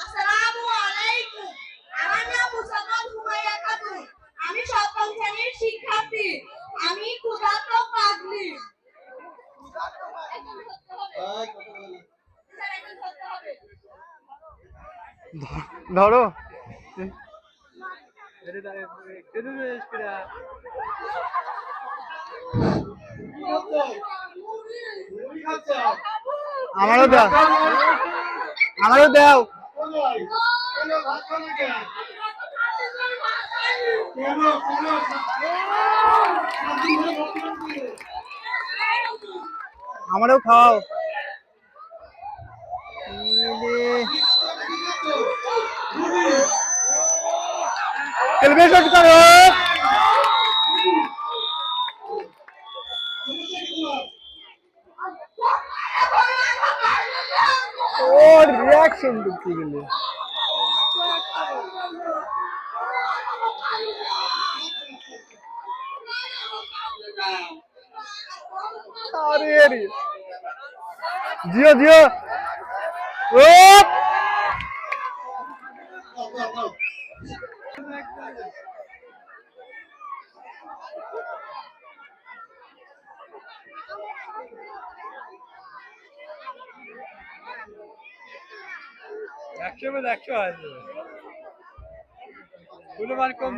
আসসালামু আলাইকুম। আমার নাম মুসাম্মদ হুমাইয়া খাতুন। আমি সপ্তম শ্রেণীর শিক্ষার্থী। আমি ক্ষুধার্ত পাগলি। ধরো আমারও দাও, আমারও দাও। আমারও খাও। সেলিব্রেশন করো। ওর রিয়াকশন দেখতে গেলে আরে আরে জিও জিও ও একশো আছে কম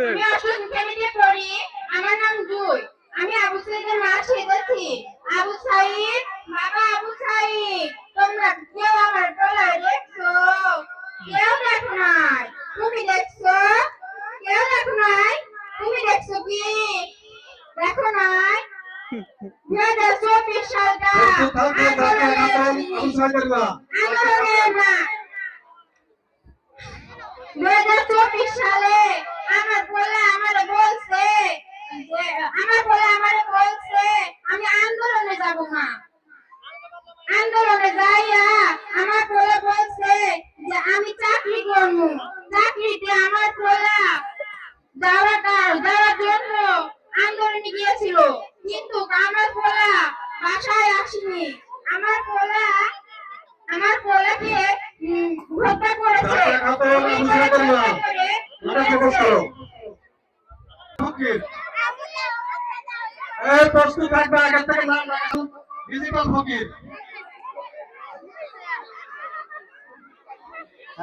আমি অষ্টম শ্রেণীতে পড়ি। আমার নাম জুই। আমি আবু সাইদের মা সেজেছি। আবু সাইদ, বাবা আবু সাইদ, তোমরা কেউ আমার টলায় দেখছো? কেউ দেখো নাই? তুমি দেখছো? কেউ দেখো নাই? তুমি দেখছো কি? দেখো নাই? 2024 সালটা আন্দোলনের না। 2024 সালে আমার বলে আমারে বলছে আমি আন্দোলনে যাব না। আন্দোলনে যাইয়া আমার বলে বলছে যে আমি চাকরি করব। চাকরিতে আমার বলা যাওয়ার জন্য আন্দোলনে গিয়েছিল, কিন্তু আমার বলা বাসায় আসেনি। আমার পোলাকে হত্যা করেছে। প্রস্তুত থাকবে আগে থেকে নাম রাখুন। ডিজিটাল ফকির।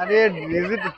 আরে ডিজিটাল